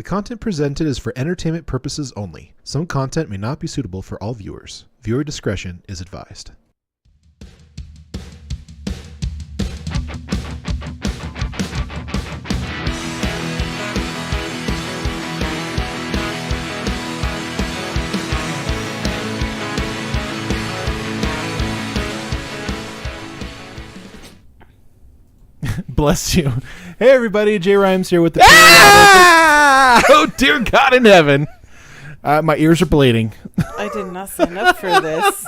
The content presented is for entertainment purposes only. Some content may not be suitable for all viewers. Viewer discretion is advised. Bless you. Hey everybody, Jay Rhymes here with the Oh dear God in heaven. My ears are bleeding. I did not sign up for this.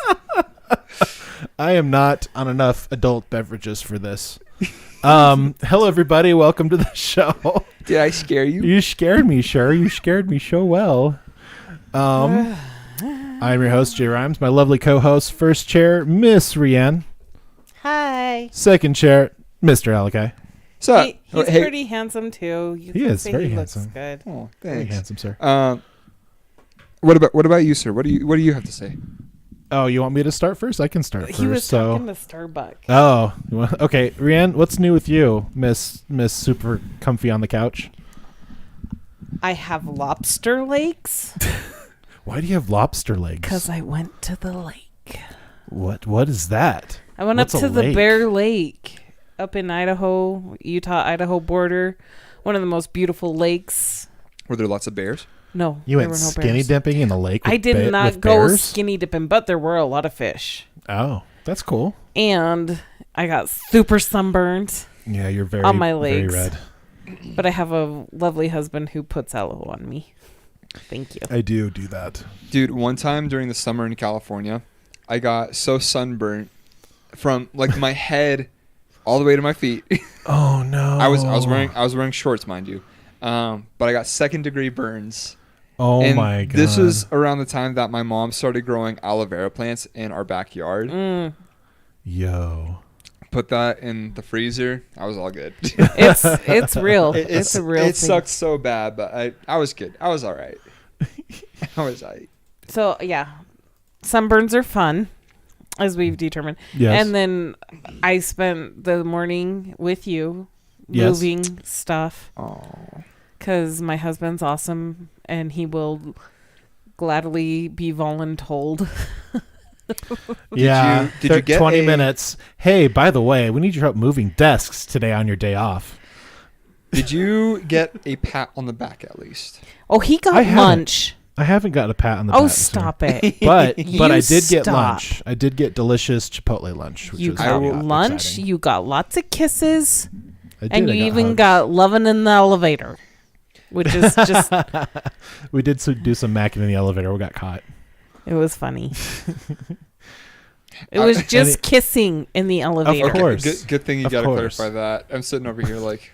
I am not on enough adult beverages for this. Hello everybody, welcome to the show. Did I scare you? You scared me, sure. You scared me so well. I'm your host, Jay Rhymes. My lovely co-host, first chair, Miss Rianne. Hi. Second chair, Mr. Alakai. So He's pretty handsome too. He is very handsome. Looks good. Oh, Very thanks. handsome, sir. What about you, sir? What do you have to say? Oh, you want me to start first? I can start first. He was talking to Starbucks. Oh, okay. Rianne, what's new with you, Miss Super Comfy on the couch? I have lobster legs. Why do you have lobster legs? Because I went to the lake. What is that? I went What's up to a the lake? Bear Lake up in Idaho, Utah-Idaho border. One of the most beautiful lakes. Were there lots of bears? No, You there went were no skinny bears. dipping in a lake with I did not with go bears? skinny dipping, but there were a lot of fish. Oh, that's cool. And I got super sunburned, Yeah, you're very, On my very legs. red. but I have a lovely husband who puts aloe on me. Thank you. I do that. Dude, one time during the summer in California, I got so sunburnt from like my head all the way to my feet. Oh no. I was wearing shorts, mind you. But I got second-degree burns. Oh and my God. This was around the time that my mom started growing aloe vera plants in our backyard. Yo. Put that in the freezer. I was all good. It's real. It's a real It thing. sucked so bad, but I was good. I was all right. I was all right. So yeah, sunburns are fun, as we've determined. Yes. And then I spent the morning with you, Yes. moving stuff, Oh. because my husband's awesome and he will gladly be voluntold. Yeah. Did you get 20 a- minutes. Hey, by the way, we need your help moving desks today on your day off. Did you get a pat on the back at least? Oh, he got I haven't. lunch. I haven't got a pat on the Oh, back. sir. stop it. But You I did get stop. lunch. I did get delicious Chipotle lunch, which You was got very lunch. exciting. You got lots of kisses. I did, And I you even hugs. got loving in the elevator, which is just, We did do some macking in the elevator. We got caught. it was funny. It was just kissing in the elevator. Of course. Good thing you Of got to course. clarify that. I'm sitting over here like,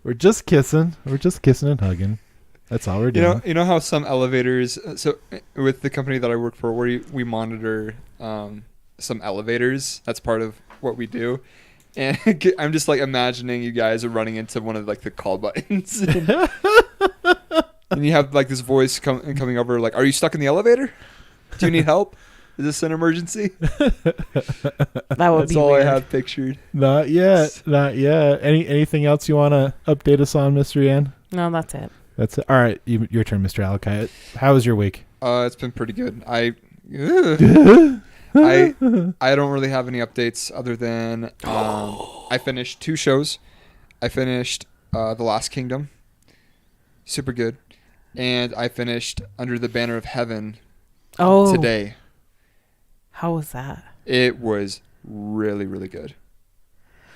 We're just kissing. We're just kissing and hugging. That's all we're doing. you know how some elevators. So with the company that I work for, we monitor some elevators. That's part of what we do. And I'm just like imagining you guys are running into one of like the call buttons, and you have like this voice coming over like, "Are you stuck in the elevator? Do you need help? Is this an emergency?" That would That's be all weird. I have pictured. Not yet. Not yet. Anything else you want to update us on, Mr. Ian? No, that's it. That's it. All right. Your turn, Mr. Alakai. How was your week? It's been pretty good. I don't really have any updates other than I finished 2 shows. I finished The Last Kingdom, super good, and I finished Under the Banner of Heaven today. How was that? It was really, really good.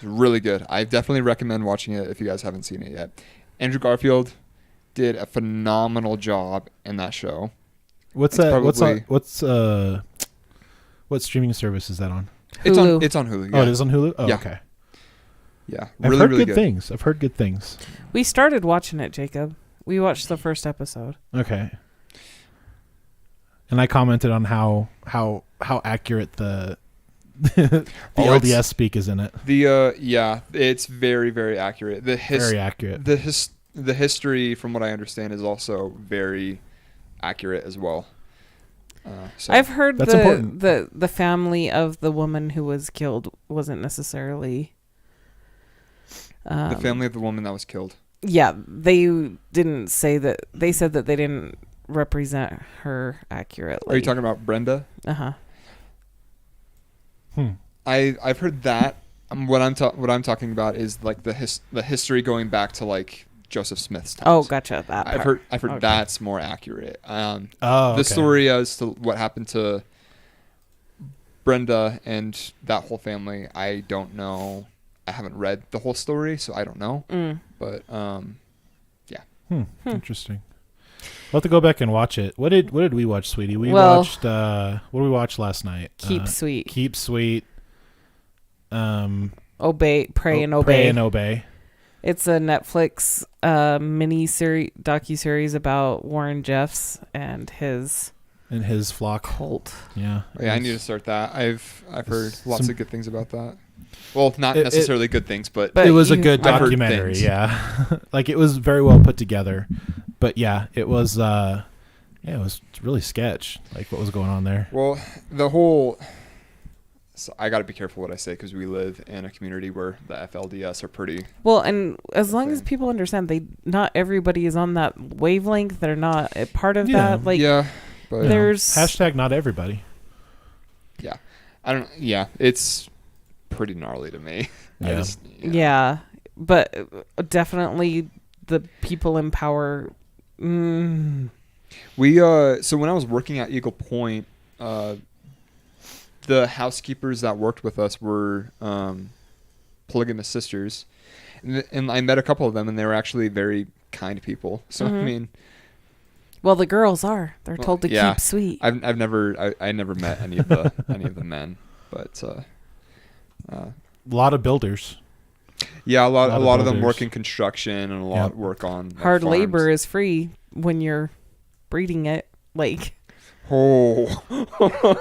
It was really good. I definitely recommend watching it if you guys haven't seen it yet. Andrew Garfield did a phenomenal job in that show. What's It's that? probably- What streaming service is that on? Hulu. It's on Hulu. Oh, Yeah. it is on Hulu? Oh, Yeah. okay. Yeah, I've really, heard really good things. I've heard good things. We started watching it, Jacob. We watched the first episode. Okay. And I commented on how accurate the LDS speak is in it. It's very, very accurate. Very accurate. The history, from what I understand, is also very accurate as well. So I've heard That's important. the family of the woman who was killed wasn't necessarily the family of the woman that was killed. Yeah, they didn't say that. They said that they didn't represent her accurately. Are you talking about Brenda? Uh-huh. I've heard that. What I'm talking about is like the history going back to like Joseph Smith's times. Oh, gotcha. That I've part. heard Okay. that's more accurate. Okay. The story as to what happened to Brenda and that whole family, I don't know. I haven't read the whole story, so I don't know. But Interesting. We'll have to go back and watch it. What did we watch, sweetie? We Well- watched what did we watch last night? Keep sweet. Keep Sweet. Obey, pray and obey. Pray and Obey. It's a Netflix mini docu-series about Warren Jeffs and his And his flock. cult. Yeah. I need to start that. I've heard lots Some- of good things about that. Well, not It- necessarily good things, but It was a you- good I've heard documentary, things. yeah. Like it was very well put together. But yeah, it was it was really sketch, like what was going on there. well, the whole. So I got to be careful what I say because we live in a community where the FLDS are pretty. Well, and as long as Thing. people understand, not everybody is on that wavelength. They're not a part of Yeah. that. Like, Yeah, but You know, there's hashtag not everybody. yeah, I don't. Yeah, it's pretty gnarly to me. Yeah. yeah, but definitely the people in power. We so when I was working at Eagle Point, the housekeepers that worked with us were polygamous sisters, and I met a couple of them, and they were actually very kind people. So I mean, Well, the girls are. They're Well, told to yeah. keep sweet. I've never I never met any of the men, but A lot of builders. yeah, a lot of them builders. work in construction and a lot Yep. work on like, Hard farms. labor is free when you're breeding it. Like, Oh,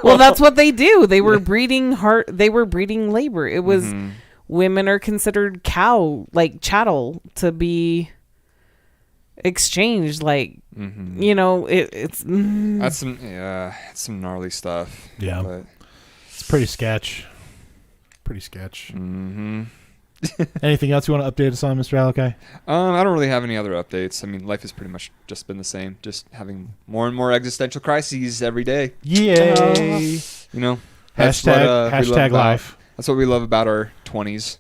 well, that's what they do. They were breeding They were breeding labor. It was Mhm. women are considered chattel to be exchanged. Like, Mhm. you know, it's That's some it's some gnarly stuff. Yeah. But, It's pretty sketch. Pretty sketch. mhm. Anything else you want to update us on, Mr. Alakai? I don't really have any other updates. I mean, life has pretty much just been the same. Just having more and more existential crises every day. Yay! You know, Hashtag life. That's what we love about our 20s.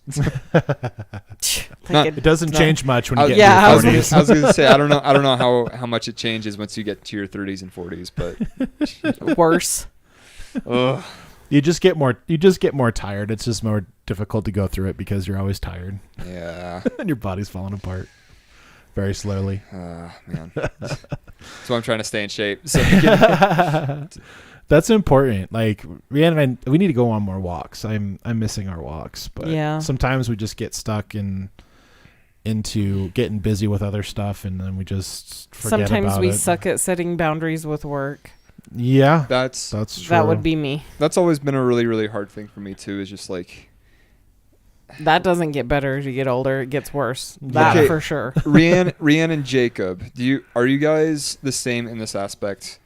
like It doesn't change much when you get Yeah, I into was, your gonna, 40s. I was gonna say I don't know how much it changes once you get to your 30s and 40s, but worse. ugh. You just get more tired. It's just more difficult to go through it because you're always tired Yeah, and your body's falling apart very slowly. man. So I'm trying to stay in shape. So That's important. Like Rhiannon and I, we need to go on more walks. I'm missing our walks, but Yeah. sometimes we just get stuck into getting busy with other stuff, and then we just forget Sometimes about we it. suck at setting boundaries with work. Yeah, that's that's true. That would be me. that's always been a really really hard thing for me too. Is just like That doesn't get better as you get older. It gets worse. That Okay. for sure. Rhiannon and Jacob. Are you guys the same in this aspect?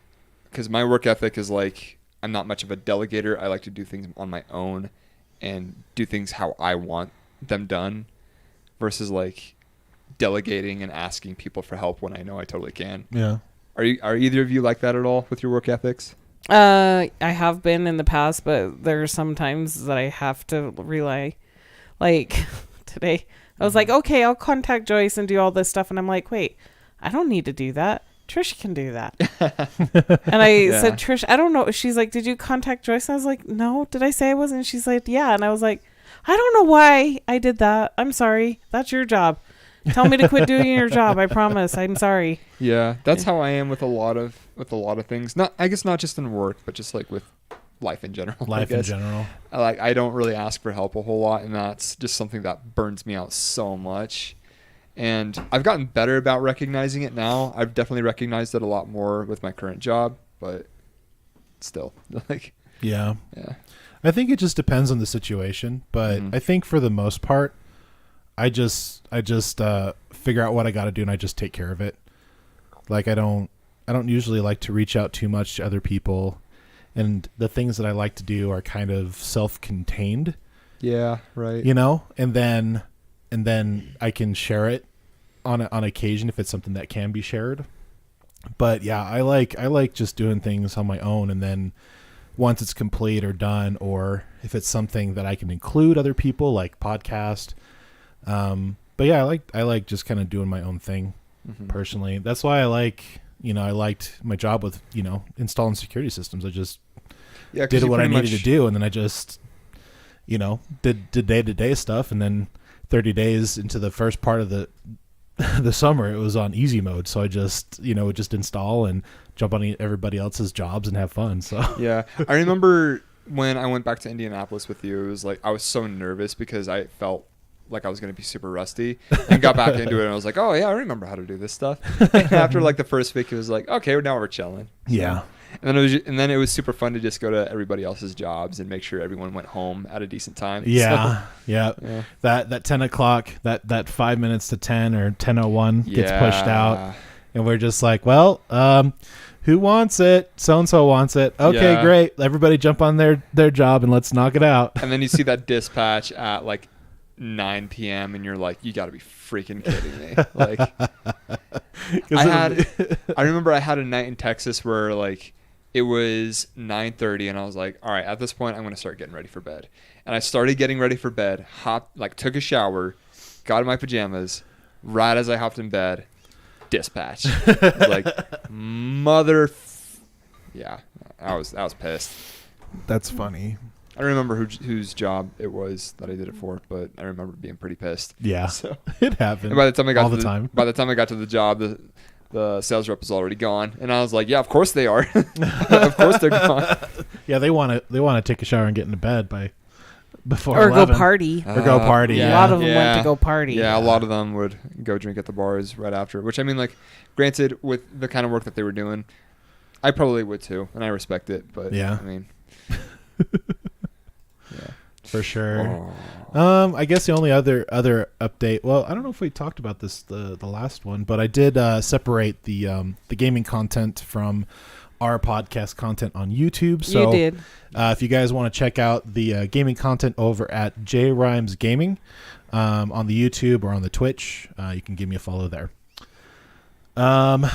Because my work ethic is like I'm not much of a delegator. I like to do things on my own and do things how I want them done, versus like delegating and asking people for help when I know I totally can. Yeah. Are either of you like that at all with your work ethics? I have been in the past, but there are some times that I have to rely. Like today, I was like, okay, I'll contact Joyce and do all this stuff. And I'm like, wait, I don't need to do that. Trish can do that. And I Yeah. said, Trish, I don't know. She's like, did you contact Joyce? And I was like, no. Did I say I wasn't? She's like, yeah. And I was like, I don't know why I did that. I'm sorry. That's your job. Tell me to quit doing your job. I promise. I'm sorry. Yeah, that's how I am with a lot of things. I guess not just in work, but just like with life in general. Life in general. I don't really ask for help a whole lot, and that's just something that burns me out so much. And I've gotten better about recognizing it now. I've definitely recognized it a lot more with my current job, but still, like, Yeah. yeah. I think it just depends on the situation, but Mhm. I think for the most part, I just figure out what I got to do and I just take care of it. Like I don't usually like to reach out too much to other people, and the things that I like to do are kind of self-contained, Yeah, right. you know, and then I can share it on occasion if it's something that can be shared. But yeah, I like just doing things on my own, and then once it's complete or done, or if it's something that I can include other people, like podcast. But yeah, I like just kind of doing my own thing personally. That's why I liked my job with, installing security systems. I just did what I needed to do, and then I just, did day-to-day stuff, and then 30 days into the first part of the summer, it was on easy mode. So I just, would just install and jump on everybody else's jobs and have fun. So yeah, I remember when I went back to Indianapolis with you, it was like I was so nervous because I felt like I was going to be super rusty, and got back into it, and I was like, oh yeah, I remember how to do this stuff. And after like the first week, it was like, okay, now we're chilling. So, yeah. And then it was super fun to just go to everybody else's jobs and make sure everyone went home at a decent time. Yeah, so, yeah. That 10 o'clock, that 5 minutes to 10 or 10:01 gets pushed out, and we're just like, well, who wants it? So and so wants it. Okay, great. Everybody jump on their job and let's knock it out. And then you see that dispatch at like 9 p.m. and you're like, you got to be freaking kidding me. Like, I remember I had a night in Texas where like it was 9:30 and I was like, all right, at this point I'm going to start getting ready for bed. And I started getting ready for bed, took a shower, got in my pajamas, right as I hopped in bed, dispatch. Like, yeah, I was pissed. That's funny. I don't remember whose job it was that I did it for, but I remember being pretty pissed. Yeah, so it happened. And by the time I got all the time. By the time I got to the job, the sales rep was already gone, and I was like, "Yeah, of course they are. Of course they're gone." Yeah, they want to take a shower and get into bed before or 11. go party. Or go party. A lot of them went to go party. Yeah, a lot of them would go drink at the bars right after. Which I mean, like, granted, with the kind of work that they were doing, I probably would too, and I respect it. But yeah, I mean. Yeah, for sure. I guess the only other update. Well, I don't know if we talked about this the last one, but I did separate the gaming content from our podcast content on YouTube. So you did. If you guys want to check out the gaming content over at J Rhymes Gaming on the YouTube or on the Twitch, you can give me a follow there. That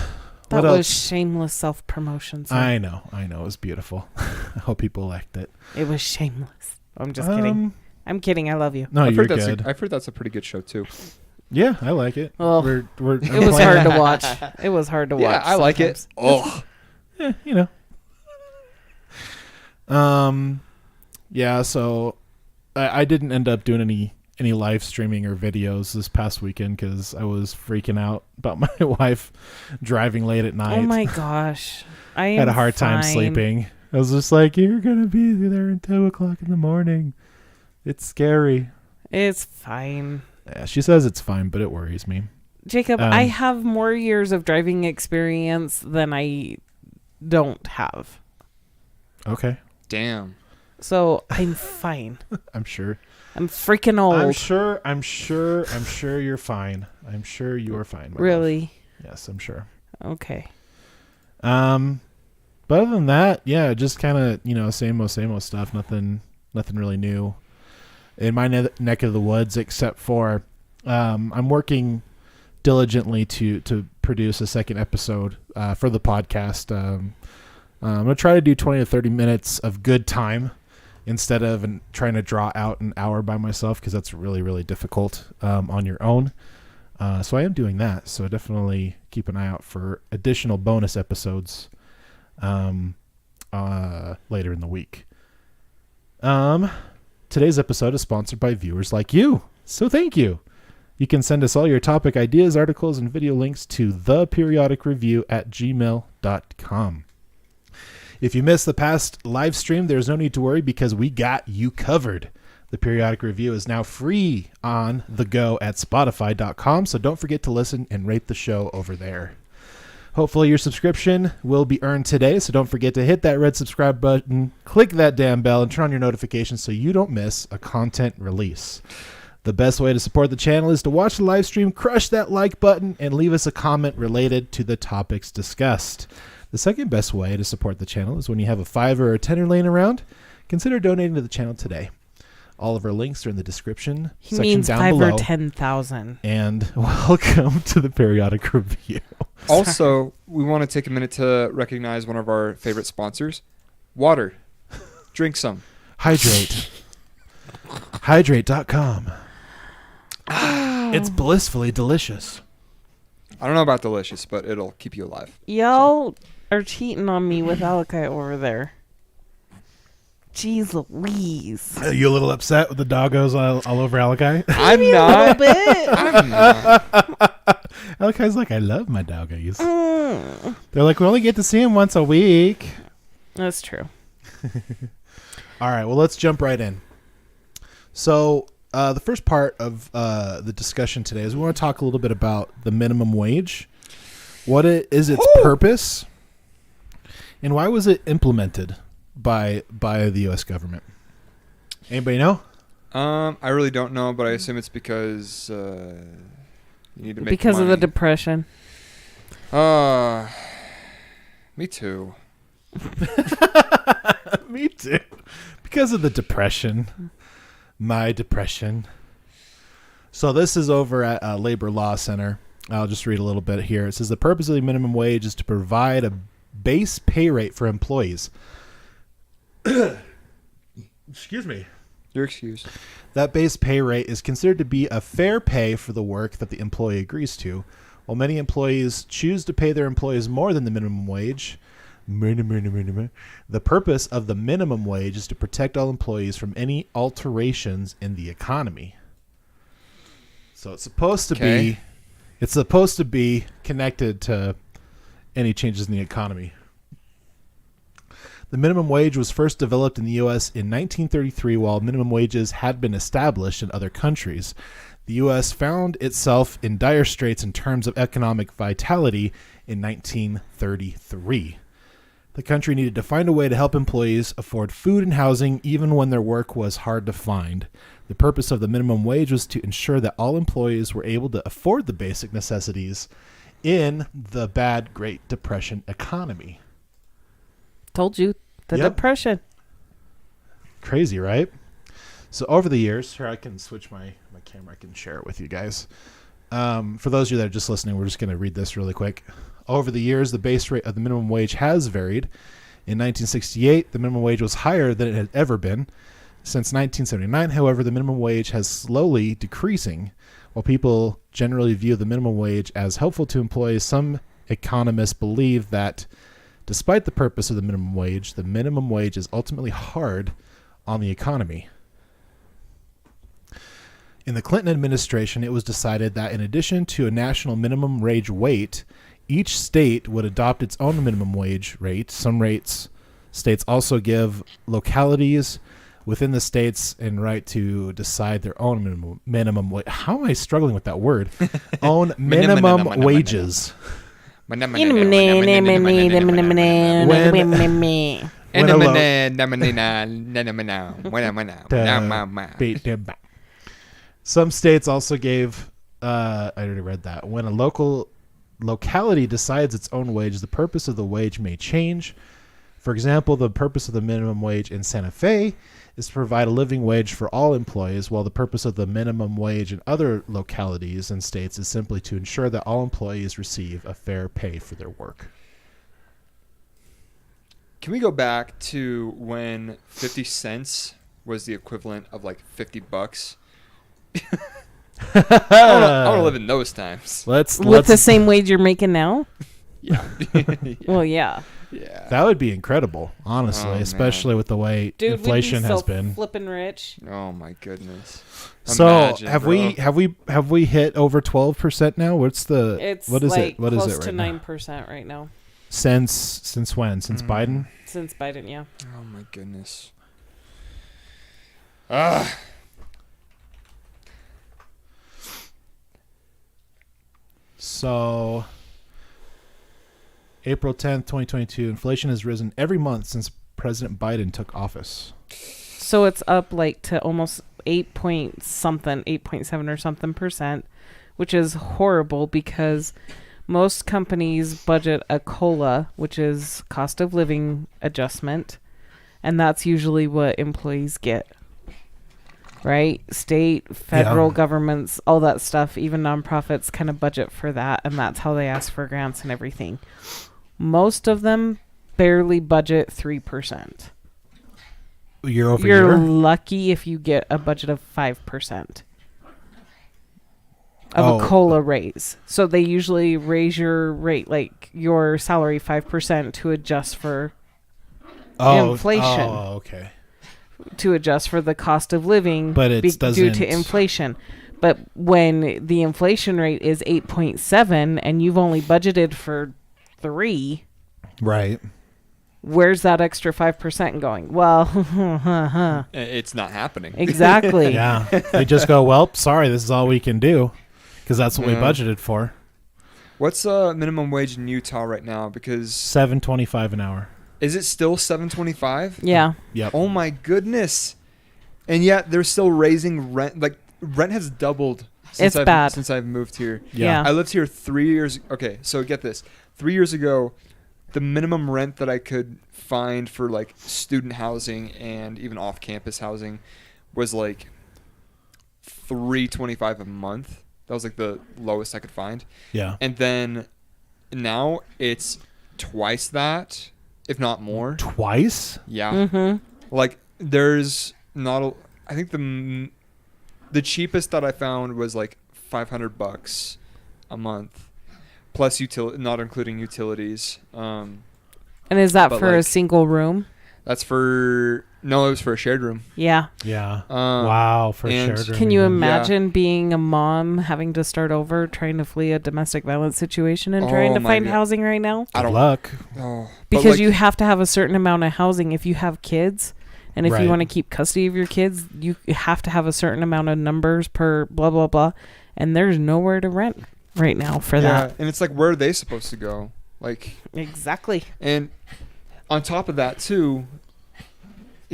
was shameless self-promotion. Sir. I know. It was beautiful. I hope people liked it. It was shameless. I'm just kidding. I'm kidding. I love you. No, you're good. I've heard that's a pretty good show too. Yeah, I like it. Well, it was hard to watch. It was hard to watch. Yeah, I like it. Oh, yeah, Yeah, so I didn't end up doing any live streaming or videos this past weekend because I was freaking out about my wife driving late at night. Oh my gosh. I had a hard time sleeping. I was just like, you're going to be there at 2:00 in the morning. It's scary. It's fine. Yeah, she says it's fine, but it worries me. Jacob, I have more years of driving experience than I don't have. Okay. Damn. So I'm fine. I'm sure. I'm freaking old. I'm sure you're fine. I'm sure you are fine. Really? Love. Yes, I'm sure. Okay. But other than that, yeah, just kind of same old stuff. Nothing really new in my neck of the woods, except for I'm working diligently to produce a second episode for the podcast. I'm gonna try to do 20 to 30 minutes of good time instead of trying to draw out an hour by myself, because that's really, really difficult on your own. So I am doing that. So definitely keep an eye out for additional bonus episodes later in the week. Today's episode is sponsored by viewers like you. So thank you. You can send us all your topic ideas, articles, and video links to theperiodicreview@gmail.com. If you missed the past live stream, there's no need to worry because we got you covered. The Periodic Review is now free on the go at Spotify.com, so don't forget to listen and rate the show over there. Hopefully your subscription will be earned today, so don't forget to hit that red subscribe button, click that damn bell, and turn on your notifications so you don't miss a content release. The best way to support the channel is to watch the live stream, crush that like button, and leave us a comment related to the topics discussed. The second best way to support the channel is when you have a $5 or a $10 laying around. Consider donating to the channel today. All of our links are in the description He section means down 5 below. or 10,000. And welcome to the Periodic Review. Also, we want to take a minute to recognize one of our favorite sponsors, water. Drink some. Hydrate. Hydrate.com. It's blissfully delicious. I don't know about delicious, but it'll keep you alive. Y'all are cheating on me with Alakai over there. Jeez Louise. Are you a little upset with the doggos all over Alakai? I'm A not. little bit. I'm not. Alakai's like, I love my doggos. Mm. They're like, we only get to see him once a week. That's true. All right, well, let's jump right in. So the first part of the discussion today is we want to talk a little bit about the minimum wage. What is its purpose? And why was it implemented by the U.S. government? Anybody know? I really don't know, but I assume it's because you need to make Because of the money. depression. Me too. Me too. Because of the depression. My depression. So this is over at Labor Law Center. I'll just read a little bit here. It says the purpose of the minimum wage is to provide a base pay rate for employees. Excuse me. You're excused. That base pay rate is considered to be a fair pay for the work that the employee agrees to. While many employees choose to pay their employees more than the minimum wage, the purpose of the minimum wage is to protect all employees from any alterations in the economy. So it's supposed to be connected to any changes in the economy. The minimum wage was first developed in the U.S. in 1933, while minimum wages had been established in other countries. The U.S. found itself in dire straits in terms of economic vitality in 1933. The country needed to find a way to help employees afford food and housing even when their work was hard to find. The purpose of the minimum wage was to ensure that all employees were able to afford the basic necessities in the bad Great Depression economy. Told you. The Yep. depression. Crazy, right? So over the years, here I can switch my camera. I can share it with you guys. For those of you that are just listening, we're just going to read this really quick. Over the years, the base rate of the minimum wage has varied. In 1968, the minimum wage was higher than it had ever been. Since 1979, however, the minimum wage has slowly decreasing. While people generally view the minimum wage as helpful to employees, some economists believe that despite the purpose of the minimum wage is ultimately hard on the economy. In the Clinton administration, it was decided that in addition to a national minimum wage rate, each state would adopt its own minimum wage rate. States also give localities within the states a right to decide their own minimum wage. How am I struggling with that word? Own minimum wages. Beat them back. Some states also gave, I already read that. When a locality decides its own wage, the purpose of the wage may change. For example, the purpose of the minimum wage in Santa Fe is to provide a living wage for all employees, while the purpose of the minimum wage in other localities and states is simply to ensure that all employees receive a fair pay for their work. Can we go back to when 50 cents was the equivalent of like $50? I want to live in those times. With the same wage you're making now? Yeah. Well, yeah. Yeah. That would be incredible, honestly, especially with the way inflation has been. Flipping rich. Oh my goodness. So Imagine, have bro. we hit over 12% now? What is Like it? What close is it to right 9% right now. Since when? Since Biden? Since Biden, yeah. Oh my goodness. So April 10th, 2022, inflation has risen every month since President Biden took office. So it's up like to almost 8.7 or something percent, which is horrible because most companies budget a COLA, which is cost of living adjustment, and that's usually what employees get. right? State, federal Yeah. governments, all that stuff, even nonprofits kind of budget for that, and that's how they ask for grants and everything. Most of them barely budget 3%. Year over You're year. lucky if you get a budget of 5% of Oh. a COLA raise. So they usually raise your rate, like your salary, 5% to adjust for inflation. Oh, okay. to adjust for the cost of living, But it due doesn't- to inflation. But when the inflation rate is 8.7 and you've only budgeted for 3, Right. where's that extra 5% going? Well, It's not happening. exactly. Yeah. They just go, well, sorry, this is all we can do, because that's what we Yeah. budgeted for. What's minimum wage in Utah right now? Because $7.25 an hour. is it still $7.25? Yeah. Yep. Oh my goodness! And yet they're still raising rent. Like rent has doubled It's bad. since I've moved here. Yeah. I lived here 3 years. Okay, so get this: 3 years ago, the minimum rent that I could find for like student housing and even off-campus housing was like $3.25 a month. That was like the lowest I could find. Yeah. And then now it's twice that, if not more. Twice? Yeah. Mm-hmm. Like there's not a, I think the cheapest that I found was like $500 a month plus not including utilities. And is that But for a like- single room? That's for no, it was for a shared room. Yeah. Yeah. Um, Wow. For and shared room. Can you even. imagine being a mom having to start over, trying to flee a domestic violence situation and trying Oh to my find God. housing right now? I Good don't. luck. Oh, but Because like, you have to have a certain amount of housing if you have kids. And if Right. you want to keep custody of your kids, you have to have a certain amount of numbers per blah, blah, blah. And there's nowhere to rent right now for that. and it's like where are they supposed to go? Like, Exactly. and on top of that too,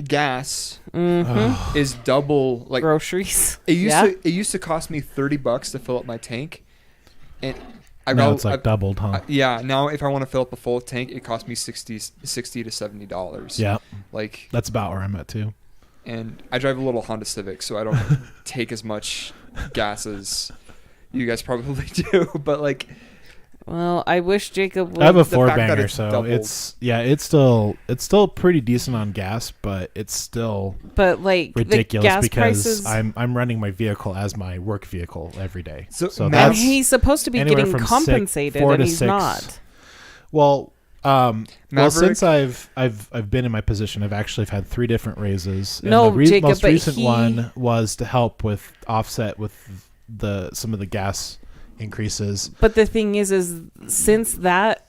gas Mm-hmm. is double. Like Groceries. it used to cost me $30 to fill up my tank, and Now it's like doubled, huh? yeah. Now if I want to fill up a full tank, it costs me $60 to $70. Yeah. Like, That's about where I'm at, too. and I drive a little Honda Civic, so I don't take as much gas as you guys probably do. But like, Well, I wish Jacob would. I have a the four fact that banger, it's so doubled. it's still pretty decent on gas, but it's still but like ridiculous the gas because prices. I'm running my vehicle as my work vehicle every day. So and that's he's supposed to be anywhere getting from compensated, 4 and to he's 6. not. well, Maverick? since I've been in my position, I've actually had 3 different raises. And No, the Jacob, most but recent he- one was to help with offset with some of the gas increases. But the thing is since that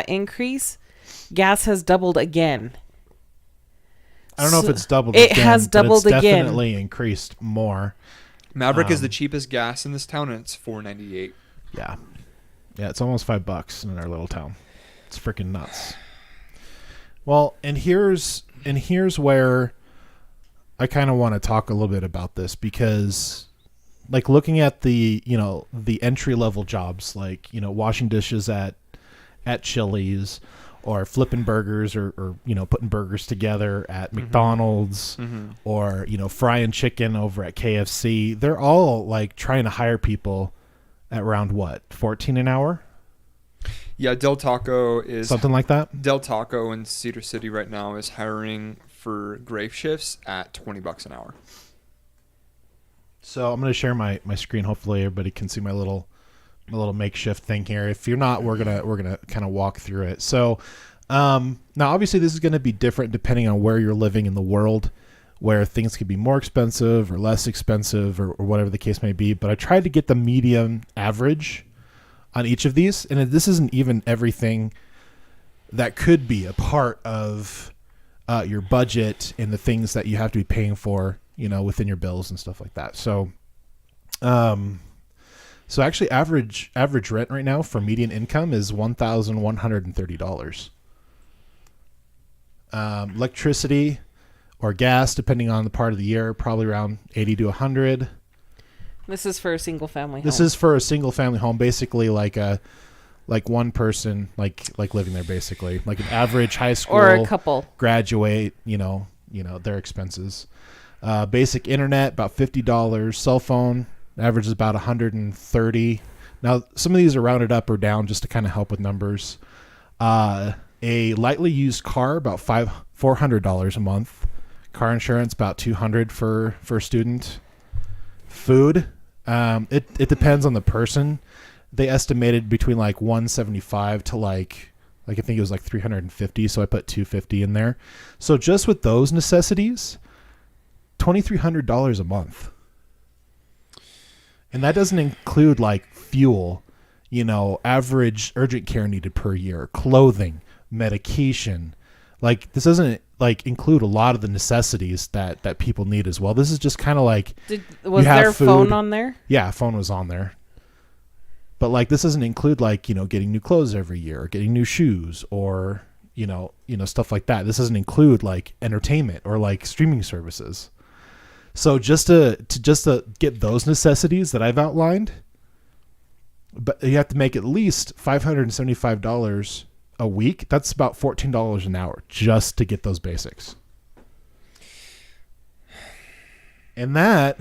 increase, gas has doubled again. I don't know if So- it's doubled. It again, has but doubled it's again. Definitely increased more. Maverick is the Um, cheapest gas in this town, and it's $4.98. Yeah, it's almost $5 in our little town. It's freaking nuts. Well, and here's where I kind of want to talk a little bit about this, because like looking at the entry level jobs, like washing dishes at Chili's, or flipping burgers, or putting burgers together at McDonald's, or frying chicken over at KFC. They're all like trying to hire people at around what, 14 an hour, Yeah, Del Taco is something like that. Del Taco in Cedar City right now is hiring for grave shifts at $20 an hour. So I'm going to share my screen. Hopefully everybody can see my little makeshift thing here. If you're not, we're gonna kind of walk through it. So now obviously this is going to be different depending on where you're living in the world, where things could be more expensive or less expensive, or whatever the case may be. But I tried to get the medium average on each of these, and this isn't even everything that could be a part of your budget and the things that you have to be paying for, within your bills and stuff like that. So, so actually average rent right now for median income is $1,130. Electricity or gas, depending on the part of the year, probably around 80 to 100. This is for a single family home. This is for a single family home, basically like one person, like living there, basically like an average high school or a couple. graduate, their expenses. Basic internet, about $50. Cell phone, average is about $130. Now, some of these are rounded up or down just to kind of help with numbers. A lightly used car, about $400 a month. Car insurance, about $200 for a student. Food, it depends on the person. They estimated between like $175 to like I think it was like $350, so I put $250 in there. So just with those necessities, $2,300 a month. And that doesn't include like fuel, average urgent care needed per year, clothing, medication. Like this doesn't like include a lot of the necessities that people need as well. This is just kind of like was there a phone on there? Yeah, phone was on there. But like this doesn't include like, getting new clothes every year, or getting new shoes, or stuff like that. This doesn't include like entertainment or like streaming services. So just to get those necessities that I've outlined, but you have to make at least $575 a week. That's about $14 an hour just to get those basics. And that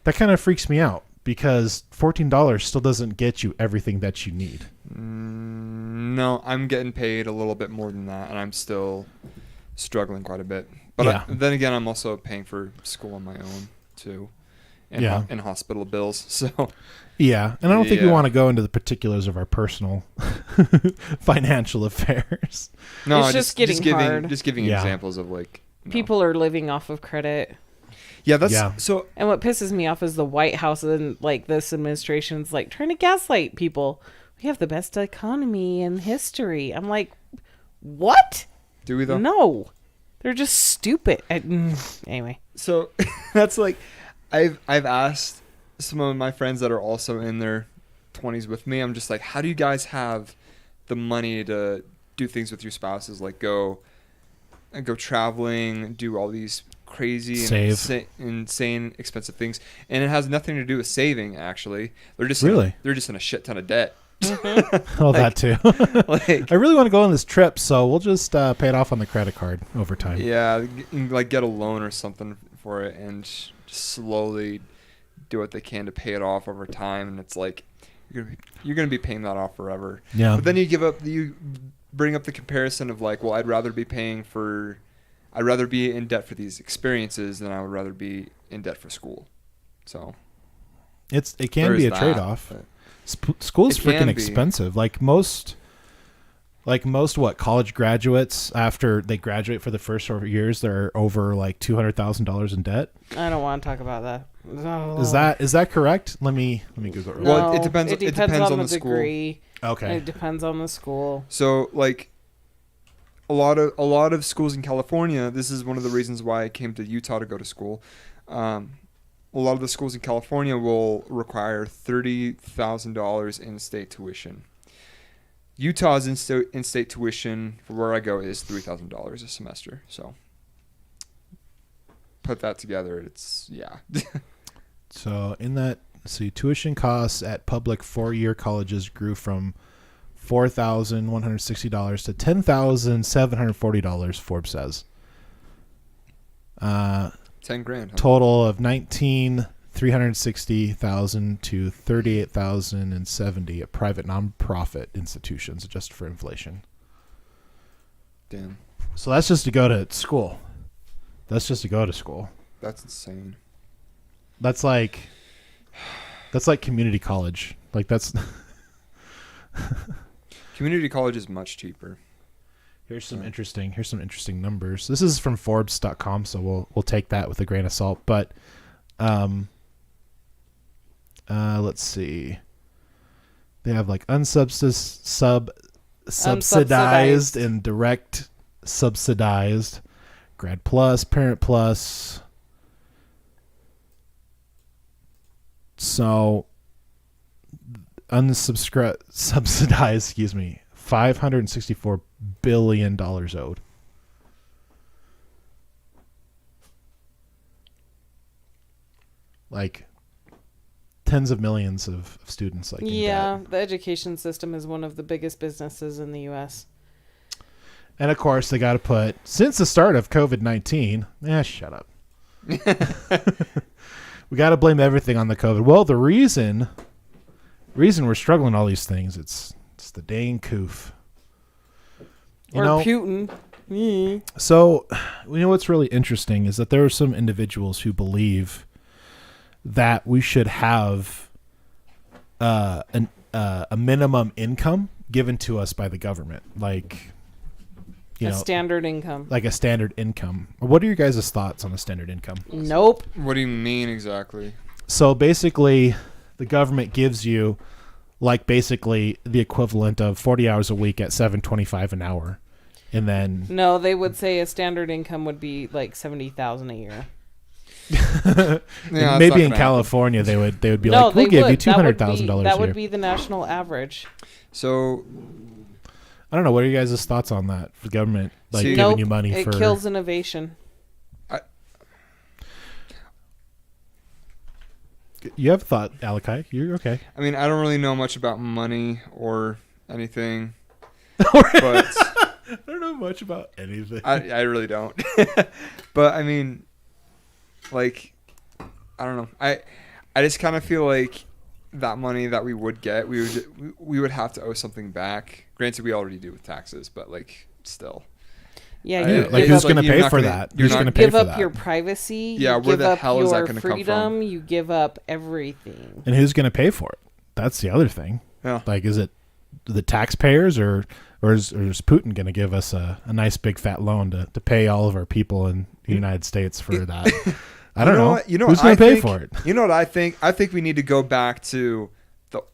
kind of freaks me out, because $14 still doesn't get you everything that you need. No, I'm getting paid a little bit more than that, and I'm still struggling quite a bit. But Yeah. then again, I'm also paying for school on my own too, and, and hospital bills. So yeah, and I don't think we want to go into the particulars of our personal financial affairs. No, It's just getting hard. Just giving examples of like People are living off of credit. Yeah, that's so. And what pisses me off is the White House and like this administration's like trying to gaslight people. We have the best economy in history. I'm like, what? Do we though? No, they're just stupid. Anyway, so that's like, I've asked some of my friends that are also in their 20s with me. I'm just like, how do you guys have the money to do things with your spouses? Like go traveling, do all these crazy and insane expensive things, and it has nothing to do with saving. Actually, they're just they're just in a shit ton of debt. Oh, that too. I really want to go on this trip, so we'll just pay it off on the credit card over time. Yeah, like get a loan or something for it, and just slowly do what they can to pay it off over time. And it's like you're gonna be paying that off forever. Yeah. But then you bring up the comparison of like, well, I'd rather be in debt for these experiences than I would rather be in debt for school. So it can be a trade-off. School's freaking expensive. Like most college graduates, after they graduate for the first 4 years, they're over like $200,000 in debt. I don't want to talk about that. No. Is that correct? Let me Google it. No, well, it depends on the degree. School. Okay. It depends on the school. So like a lot of schools in California, this is one of the reasons why I came to Utah to go to school. A lot of the schools in California will require $30,000 in state tuition. Utah's in-state tuition for where I go is $3,000 a semester. So put that together, it's So tuition costs at public 4-year colleges grew from $4,160 to $10,740. Forbes says. $10,000. Huh? Total of $19,360,000 to $38,070 at private nonprofit institutions, adjusted for inflation. Damn. So that's just to go to school. That's insane. That's like community college. Like that's community college is much cheaper. Here's some interesting numbers. This is from Forbes.com, so we'll take that with a grain of salt. But let's see. They have like subsidized and direct subsidized, grad plus, parent plus. So subsidized, $564 billion owed. Like tens of millions of students. Like yeah, the education system is one of the biggest businesses in the U.S. And of course, they got to put, since the start of COVID-19. Shut up. We got to blame everything on the COVID. Well, the reason we're struggling all these things, it's the dang coof. Or Putin. So, what's really interesting is that there are some individuals who believe that we should have a minimum income given to us by the government, like standard income. Like a standard income. What are your guys' thoughts on a standard income? Nope. What do you mean exactly? So basically, the government gives you like basically the equivalent of 40 hours a week at $7.25 an hour. And then no, they would say a standard income would be like $70,000 a year. Yeah, maybe in California they would be like, we'll give you $200,000. That would be the national average. So I don't know. What are you guys' thoughts on that? For the government giving nope, you money it for kills innovation. You have thought, Alakai. You're okay. I mean, I don't really know much about money or anything, but I don't know much about anything. I really don't. But I mean, like, I don't know. I just kind of feel like that money that we would get, we would have to owe something back. Granted, we already do with taxes, but like still. Yeah, like who's going to pay for that? Who's going to pay for that? Give up your privacy. Yeah, where the hell is that going to come from? You give up everything. And who's going to pay for it? That's the other thing. Yeah. Like, is it the taxpayers or is Putin going to give us a nice big fat loan to pay all of our people in the United States for that? I don't know. Who's going to pay for it? You know what I think? I think we need to go back to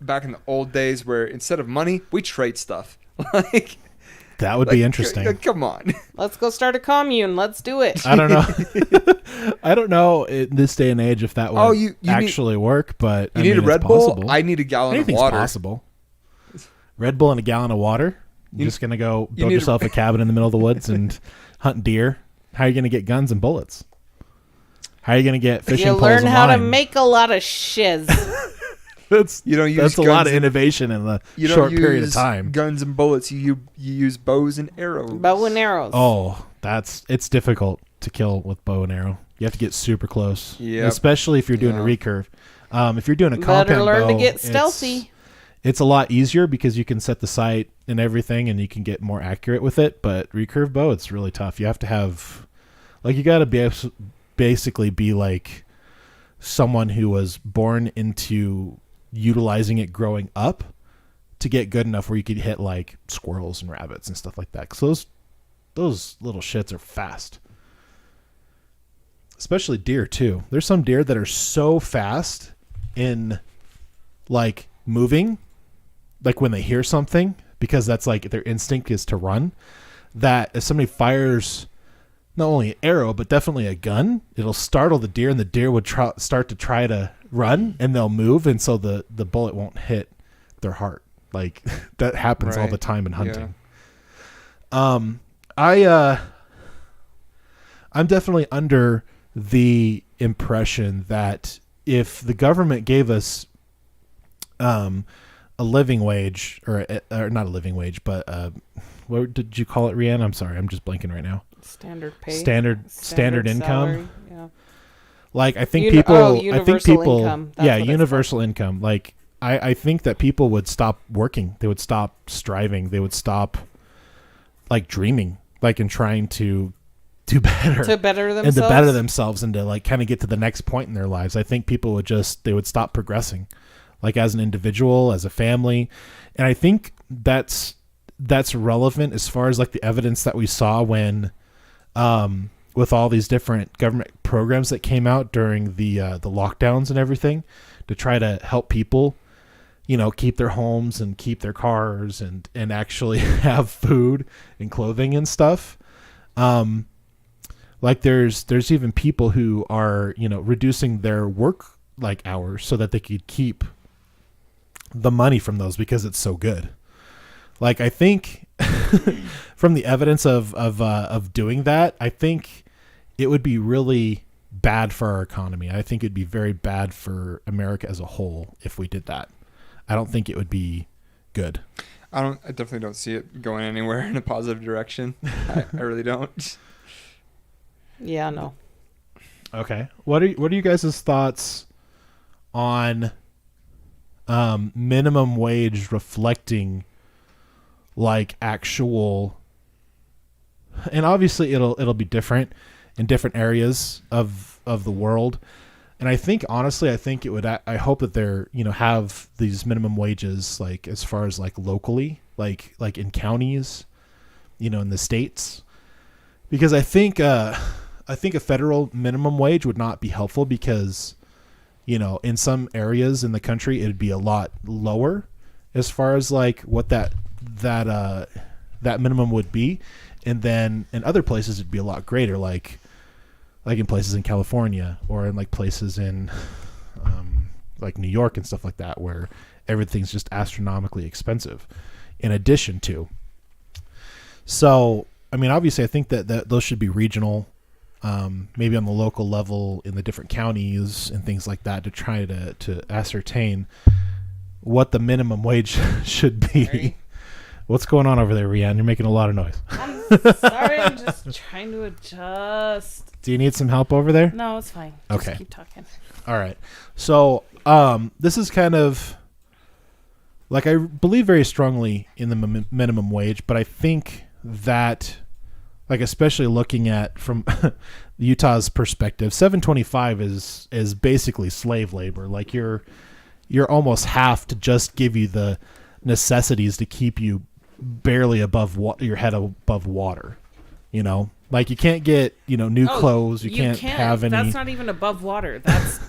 back in the old days where instead of money, we trade stuff. Like. That would be interesting. Come on. Let's go start a commune. Let's do it. I don't know. I don't know in this day and age if that would actually work, but you need a Red Bull? I need a gallon of water. Anything's possible. Red Bull and a gallon of water? You're just going to go build yourself a cabin in the middle of the woods and hunt deer? How are you going to get guns and bullets? How are you going to get fishing poles and You learn how line? to make a lot of shiz. That's a lot of innovation in a short period of time. Guns and bullets. You use bows and arrows. Bow and arrows. Oh, it's difficult to kill with bow and arrow. You have to get super close. Yeah. Especially if you're doing a recurve. If you're doing a compound better learn bow, to get stealthy. It's a lot easier because you can set the sight and everything, and you can get more accurate with it. But recurve bow, it's really tough. You have to have, you got to basically be like someone who was born into utilizing it growing up to get good enough where you could hit like squirrels and rabbits and stuff like that. Because those little shits are fast. Especially deer too. There's some deer that are so fast in like moving, like when they hear something, because that's like their instinct is to run, that if somebody fires not only an arrow but definitely a gun, it'll startle the deer, and the deer would start to try to run, and they'll move, and so the bullet won't hit their heart. Like that happens all the time in hunting. Yeah. I'm definitely under the impression that if the government gave us a living wage, or not a living wage, but what did you call it, Rianne? I'm sorry, I'm just blanking right now. Standard pay. Standard income. Salary, yeah. Like I think people. Income. Universal income. Like I think that people would stop working. They would stop striving. They would stop like dreaming, like in trying to do better, to better themselves, and to better themselves, and to like kind of get to the next point in their lives. I think people would stop progressing, like as an individual, as a family, and I think that's relevant as far as like the evidence that we saw when, with all these different government programs that came out during the lockdowns and everything, to try to help people, keep their homes and keep their cars and actually have food and clothing and stuff. Like there's even people who are, reducing their work like hours so that they could keep the money from those because it's so good. Like I think from the evidence of doing that, I think it would be really bad for our economy. I think it'd be very bad for America as a whole if we did that. I don't think it would be good. I definitely don't see it going anywhere in a positive direction. I really don't. Yeah, no. Okay. What are you guys' thoughts on minimum wage reflecting like actual, and obviously it'll be different in different areas of the world. And I think honestly, it would. I hope that they're have these minimum wages like as far as like locally, like in counties, in the states, because I think a federal minimum wage would not be helpful because in some areas in the country it'd be a lot lower as far as like what that minimum would be, and then in other places it'd be a lot greater, like in places in California or in like places in like New York and stuff like that, where everything's just astronomically expensive in addition to. So, I mean, obviously I think that those should be regional, maybe on the local level in the different counties and things like that, to try to ascertain what the minimum wage should be. Sorry. What's going on over there, Rianne? You're making a lot of noise. I'm sorry. I'm just trying to adjust. Do you need some help over there? No, it's fine. Okay. Just keep talking. All right. So this is kind of like, I believe very strongly in the minimum wage, but I think that, like, especially looking at from Utah's perspective, $7.25 is basically slave labor. Like you're almost have to just give you the necessities to keep you barely above your head above water. Like you can't get new clothes. You can't have any. That's not even above water. That's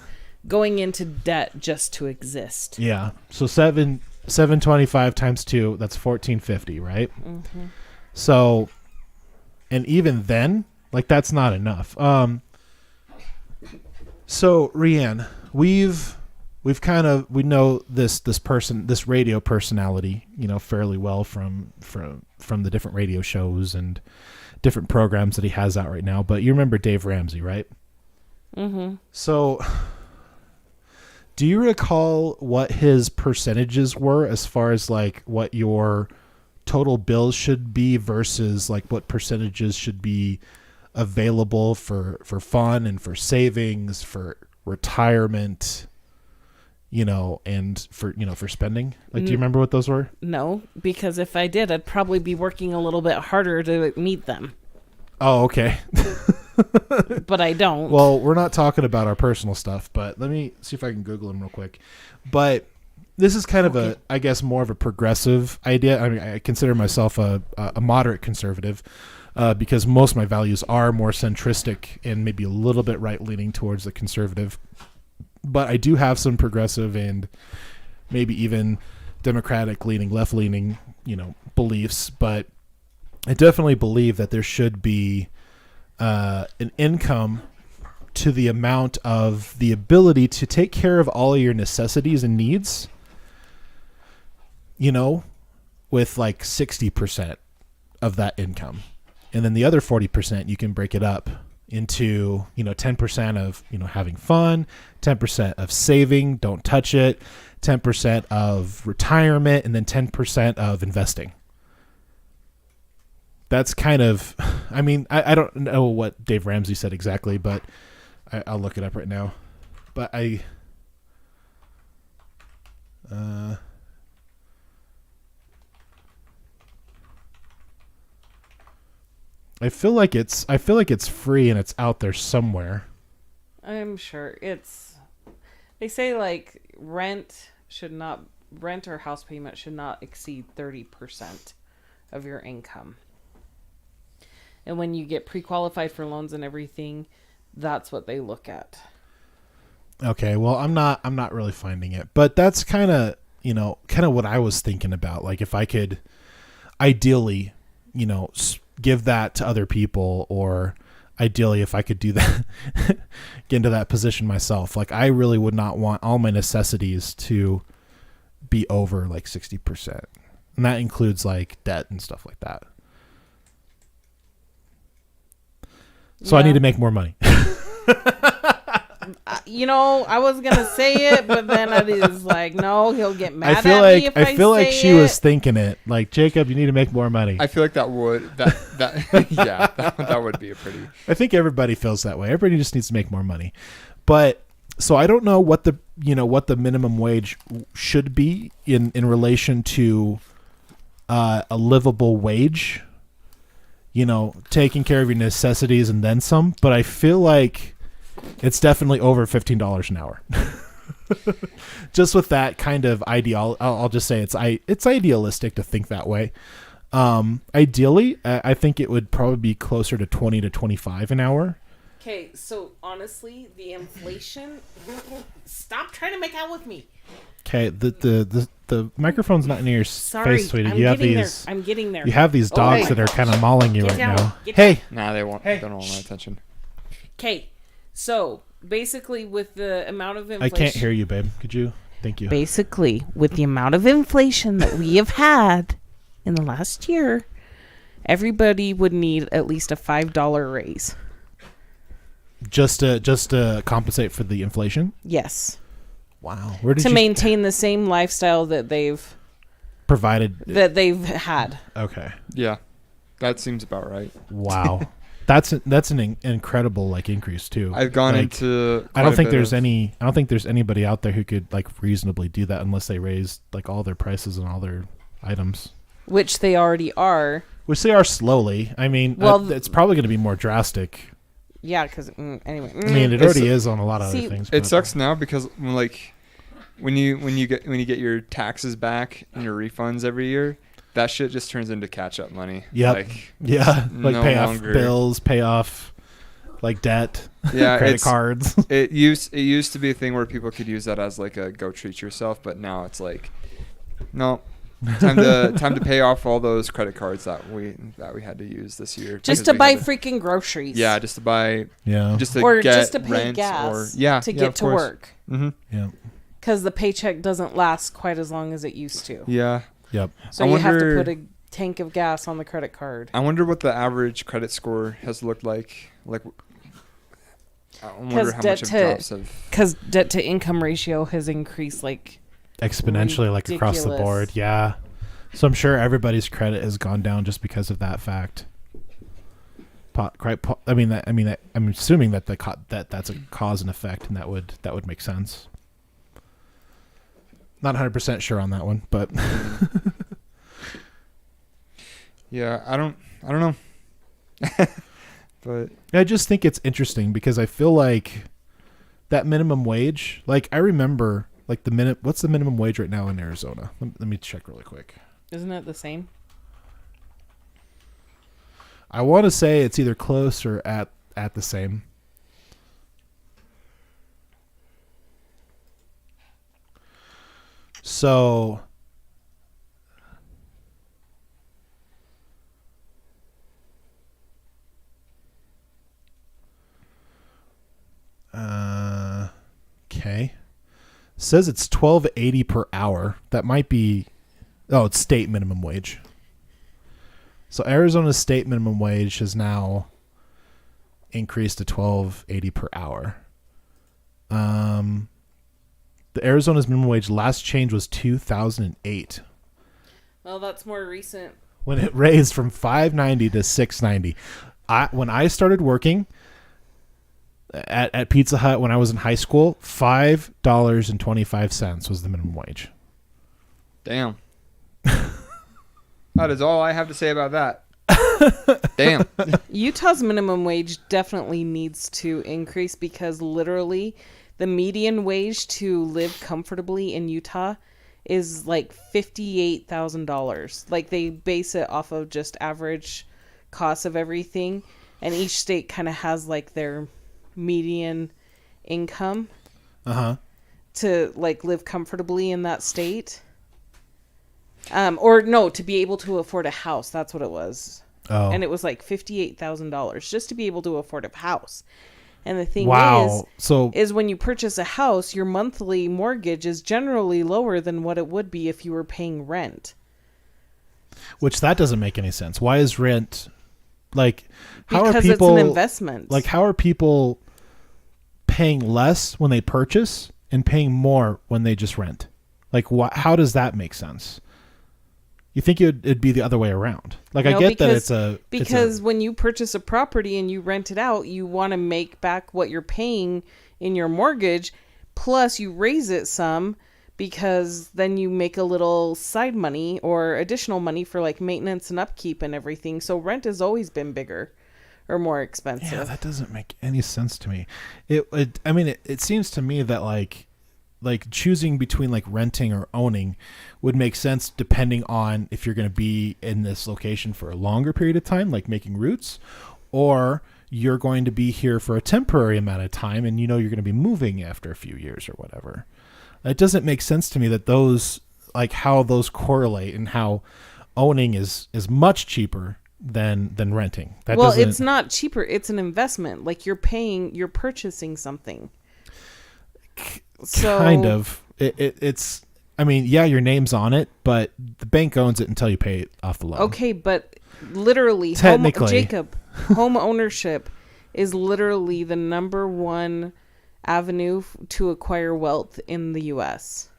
going into debt just to exist. Yeah. So $7.25 times 2, that's $14.50, right? Mm-hmm. So, and even then, like that's not enough. So Rianne, we know this person, this radio personality, fairly well from the different radio shows and different programs that he has out right now. But you remember Dave Ramsey, right? Mm-hmm. So, do you recall what his percentages were as far as like what your total bills should be versus like what percentages should be available for fun and for savings, for retirement, and for spending? Like, do you remember what those were? No, because if I did, I'd probably be working a little bit harder to meet them. Oh, okay. But I don't. Well, we're not talking about our personal stuff, but let me see if I can Google them real quick. But this is kind of I guess more of a progressive idea. I mean, I consider myself a moderate conservative because most of my values are more centristic and maybe a little bit right-leaning towards the conservative. But I do have some progressive and maybe even Democratic-leaning, left-leaning, beliefs. But I definitely believe that there should be an income to the amount of the ability to take care of all of your necessities and needs, with like 60% of that income. And then the other 40%, you can break it up into, 10% of, having fun, 10% of saving, don't touch it, 10% of retirement, and then 10% of investing. That's kind of, I mean, I don't know what Dave Ramsey said exactly, but I'll look it up right now. But I feel like it's free and it's out there somewhere. I'm sure they say like rent or house payment should not exceed 30% of your income. And when you get pre-qualified for loans and everything, that's what they look at. Okay, well, I'm not really finding it, but that's kind of what I was thinking about. Like if I could ideally, give that to other people, or ideally if I could do that, get into that position myself. Like I really would not want all my necessities to be over like 60%. And that includes like debt and stuff like that. So yeah. I need to make more money. I was gonna say it, but then it is like, no, he'll get mad I feel at like me if I feel like say she it. was thinking it. Like, Jacob, you need to make more money. I feel like that would yeah, that would be a pretty. I think everybody feels that way. Everybody just needs to make more money. But so I don't know what the minimum wage should be in relation to a livable wage. Taking care of your necessities and then some. But I feel like it's definitely over $15 an hour. Just with that kind of ideal, I'll just say it's idealistic to think that way. Ideally, I think it would probably be closer to 20 to 25 an hour. Okay, so honestly, the inflation. Stop trying to make out with me. Okay, the microphone's not near your face, sweetie. I'm getting there. You have these dogs that are kind of mauling you Get right down. now. Get Hey, Nah, they won't. Hey. They don't want my attention. Okay, so basically, with the amount of inflation, I can't hear you, babe. Could you? Thank you. Basically, with the amount of inflation that we have had in the last year, everybody would need at least a $5 raise. Just to compensate for the inflation. Yes. Wow. Where did To you maintain the same lifestyle that they've provided? had. Okay. Yeah, that seems about right. Wow. That's an incredible increase too. I've gone Like, into. I don't think there's anybody out there who could reasonably do that unless they raised all their prices and all their items, Which they already are. which they are slowly. I mean, Well, it's probably going to be more drastic. Yeah, because anyway. I mean, it already is on a lot of See, other things. It but- sucks now because when you get your taxes back and your refunds every year, that shit just turns into catch up money. Yep. Yeah, no pay longer- off bills, pay off debt, Yeah, credit cards. It used to be a thing where people could use that as a go treat yourself, but now it's no. Time to pay off all those credit cards that we had to use this year. Just because to we buy had freaking groceries. Yeah, just to buy. Yeah. Just to Or get just to pay rent gas to get of to course. work. Mm-hmm. Yeah. Because the paycheck doesn't last quite as long as it used to. Yeah. Yep. So I you have to wonder- put a tank of gas on the credit card. I wonder what the average credit score has looked like. I wonder how much it drops of. Because debt to income ratio has increased Exponentially, across the ridiculous. board. Yeah. So I'm sure everybody's credit has gone down just because of that fact. I'm assuming that that's a cause and effect, and that would make sense. Not 100% sure on that one, but Yeah, I don't know. But I just think it's interesting because I feel like that minimum wage. I remember what's the minimum wage right now in Arizona? Let me check really quick. Isn't it the same? I want to say it's either close or at the same. So okay. Says it's $12.80 per hour. That might be it's state minimum wage. So Arizona's state minimum wage has now increased to $12.80 per hour. The Arizona's minimum wage last change was 2008 Well, that's more recent. when it raised from $5.90 to $6.90. When I started working at Pizza Hut when I was in high school, $5.25 was the minimum wage. damn. That is all I have to say about that. Damn. Utah's minimum wage definitely needs to increase because literally the median wage to live comfortably in Utah is $58,000. They base it off of just average costs of everything, and each state kind of has their median income to live comfortably in that state. Or no, to be able to afford a house. That's what it was. Oh, And it was $58,000 just to be able to afford a house. And the thing wow! is when you purchase a house, your monthly mortgage is generally lower than what it would be if you were paying rent. Which that doesn't make any sense. Why is rent how Because are people it's an investment. how are people paying less when they purchase and paying more when they just rent. Like, how does that make sense? You think it'd be the other way around? Like, No, I get that because when you purchase a property and you rent it out, you want to make back what you're paying in your mortgage, plus you raise it some, because then you make a little side money or additional money for like maintenance and upkeep and everything. So rent has always been bigger or more expensive. Yeah, that doesn't make any sense to me. It seems to me that like choosing between like renting or owning would make sense depending on if you're going to be in this location for a longer period of time, like making roots, or you're going to be here for a temporary amount of time and you're going to be moving after a few years or whatever. It doesn't make sense to me that those, like how those correlate and how owning is much cheaper than renting. It's not cheaper. It's an investment. Like you're purchasing something. So, kind of. It's. I mean, yeah, your name's on it, but the bank owns it until you pay it off the loan. Okay, but literally, technically, home ownership is literally the number one avenue to acquire wealth in the U.S.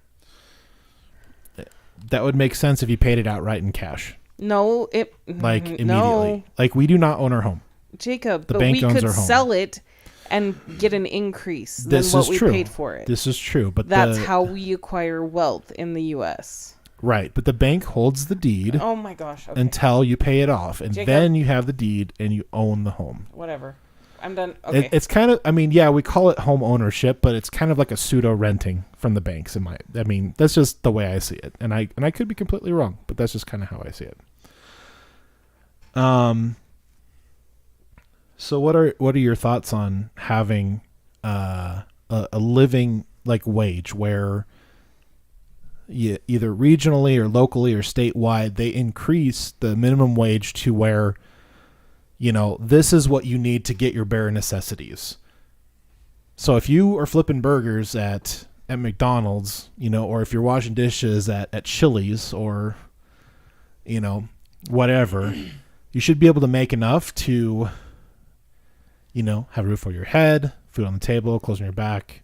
That would make sense if you paid it outright in cash. No, immediately. No. Like, we do not own our home. Jacob, the but bank we owns could our home. sell it and get an increase than This what is we true. paid for it. This is true, but that's how we acquire wealth in the U.S. Right, but the bank holds the deed. Oh my gosh! Okay. Until you pay it off, and Jacob, then you have the deed and you own the home. Whatever, I'm done. Okay. It's kind of. I mean, yeah, we call it home ownership, but it's kind of like a pseudo renting from the banks. I mean, that's just the way I see it, and I could be completely wrong, but that's just kind of how I see it. So what are your thoughts on having a living like wage where either regionally or locally or statewide they increase the minimum wage to where this is what you need to get your bare necessities. So if you are flipping burgers at McDonald's, or if you're washing dishes at Chili's or whatever, you should be able to make enough to have a roof over your head, food on the table, clothes on your back,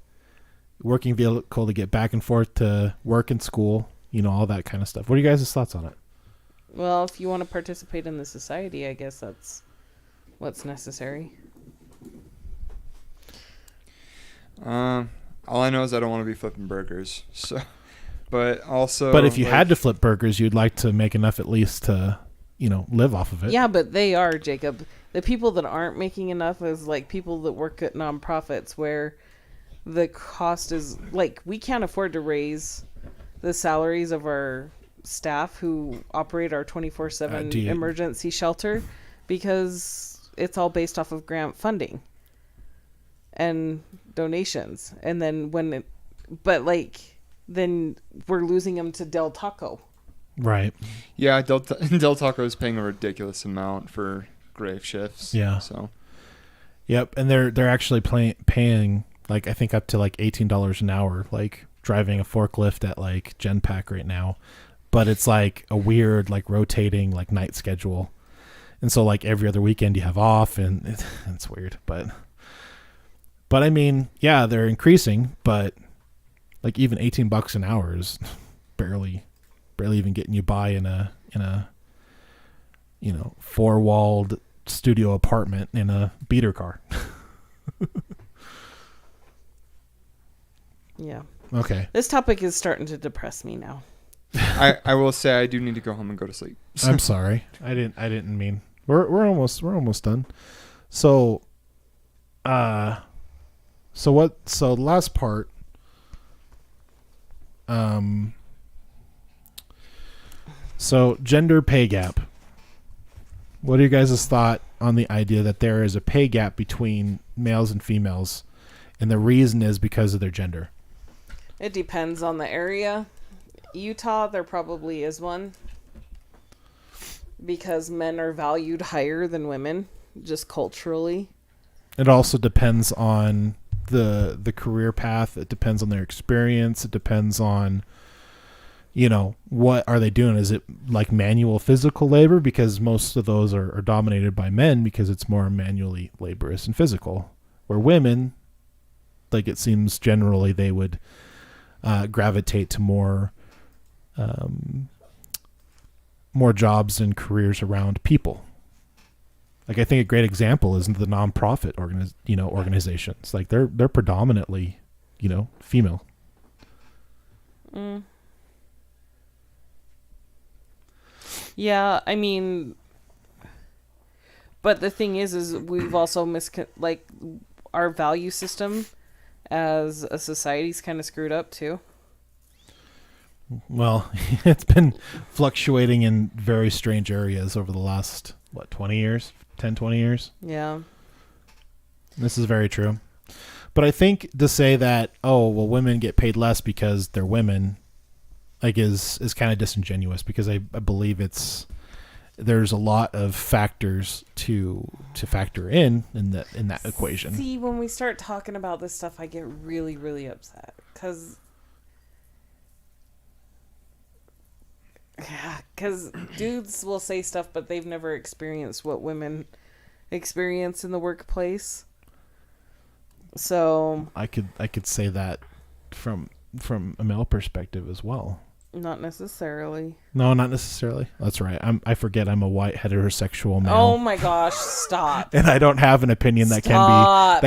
working vehicle to get back and forth to work and school, all that kind of stuff. What are you guys' thoughts on it? Well, if you want to participate in the society, I guess that's what's necessary. All I know is I don't want to be flipping burgers. So, but if you had to flip burgers, you'd like to make enough at least to, live off of it. Yeah, but they are, Jacob. The people that aren't making enough is like people that work at nonprofits where the cost is like we can't afford to raise the salaries of our staff who operate our 24/7 emergency shelter because it's all based off of grant funding and donations. And then then we're losing them to Del Taco. Right. Yeah, Del Taco is paying a ridiculous amount for grave shifts. Yeah. So. Yep, and they're actually paying like I think up to like $18 an hour, like driving a forklift at like Genpack right now, but it's like a weird like rotating like night schedule, and so like every other weekend you have off, and it's weird, but I mean, yeah, they're increasing, but like even $18 an hour is barely even getting you by in a 4-walled studio apartment in a beater car. Yeah. Okay. This topic is starting to depress me now. I will say I do need to go home and go to sleep. I'm sorry. I didn't mean. We're almost done. So so last part so gender pay gap. What are you guys' thought on the idea that there is a pay gap between males and females, and the reason is because of their gender? It depends on the area. Utah, there probably is one because men are valued higher than women, just culturally. It also depends on the career path. It depends on their experience. It depends on, what are they doing? Is it like manual physical labor? Because most of those are dominated by men because it's more manually laborious and physical. Where women, like it seems generally they would gravitate to more jobs and careers around people. Like I think a great example is the nonprofit organizations. Like they're predominantly, female. Yeah, I mean, but the thing is we've also our value system as a society's kind of screwed up too. Well, it's been fluctuating in very strange areas over the last 20 years, 10, 20 years. Yeah. This is very true. But I think to say that, women get paid less because they're women, like is kind of disingenuous, because I believe there's a lot of factors to factor in that equation. See, when we start talking about this stuff, I get really, really upset because dudes will say stuff, but they've never experienced what women experience in the workplace. So I could say that from a male perspective as well. Not necessarily. No, not necessarily. That's right. I forget I'm a white heterosexual male. Oh my gosh, stop. And I don't have an opinion that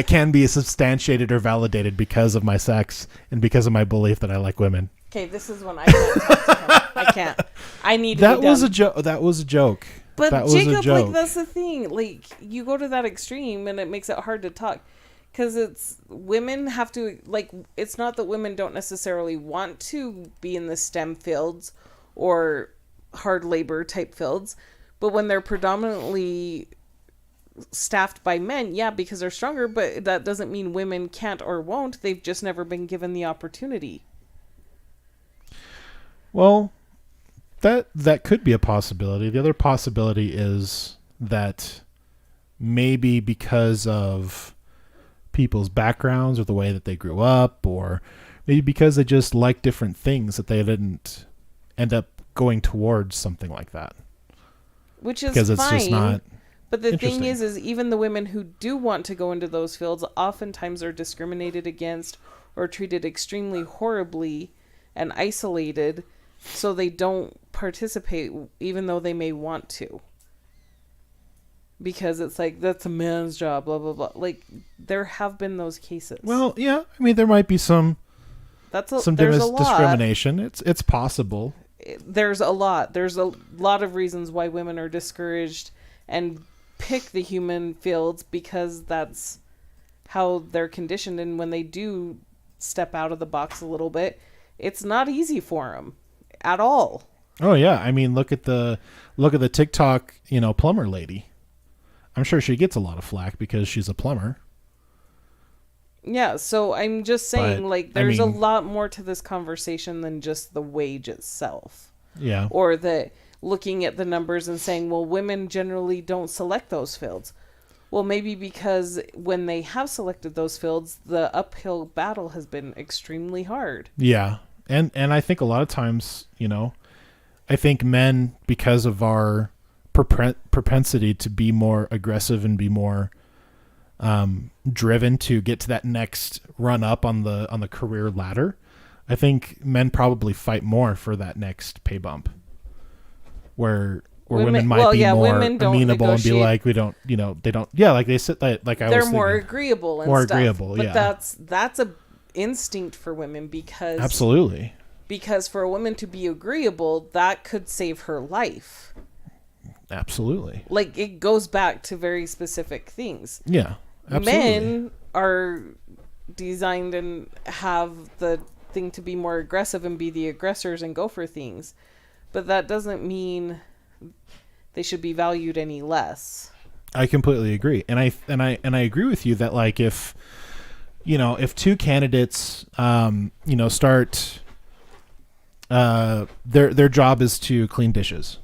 can be substantiated or validated because of my sex and because of my belief that I like women. Okay, this is when I can't talk to him. I can't. I need to That be was done. a joke. That was a joke. But that was Jacob, a joke. like that's the thing. Like you go to that extreme and it makes it hard to talk. Because it's women have to, like, it's not that women don't necessarily want to be in the STEM fields or hard labor type fields, but when they're predominantly staffed by men, yeah, because they're stronger, but that doesn't mean women can't or won't. They've just never been given the opportunity. Well, that could be a possibility. The other possibility is that maybe because of people's backgrounds or the way that they grew up, or maybe because they just like different things, that they didn't end up going towards something like that. Which is because it's fine, just not. But the thing is even the women who do want to go into those fields oftentimes are discriminated against or treated extremely horribly and isolated, so they don't participate even though they may want to. Because it's like, that's a man's job, blah, blah, blah. Like, there have been those cases. Well, yeah. I mean, there might be some discrimination. It's possible. There's a lot. There's a lot of reasons why women are discouraged and pick the human fields, because that's how they're conditioned. And when they do step out of the box a little bit, it's not easy for them at all. Oh, yeah. I mean, look at the TikTok, plumber lady. I'm sure she gets a lot of flack because she's a plumber. Yeah, so I'm just saying, there's a lot more to this conversation than just the wage itself. Yeah. Or looking at the numbers and saying, well, women generally don't select those fields. Well, maybe because when they have selected those fields, the uphill battle has been extremely hard. Yeah. And I think a lot of times, I think men, because of our propensity to be more aggressive and be more driven to get to that next run up on the career ladder, I think men probably fight more for that next pay bump, where women might be more amenable and be like, we don't, they don't, like they said, like I was they're more agreeable and more stuff. agreeable, but yeah. That's a instinct for women, because absolutely, because for a woman to be agreeable, that could save her life. Absolutely. Like, it goes back to very specific things. Yeah, absolutely. Men are designed and have the thing to be more aggressive and be the aggressors and go for things. But that doesn't mean they should be valued any less. I completely agree. And I agree with you that, like, if two candidates start their job is to clean dishes.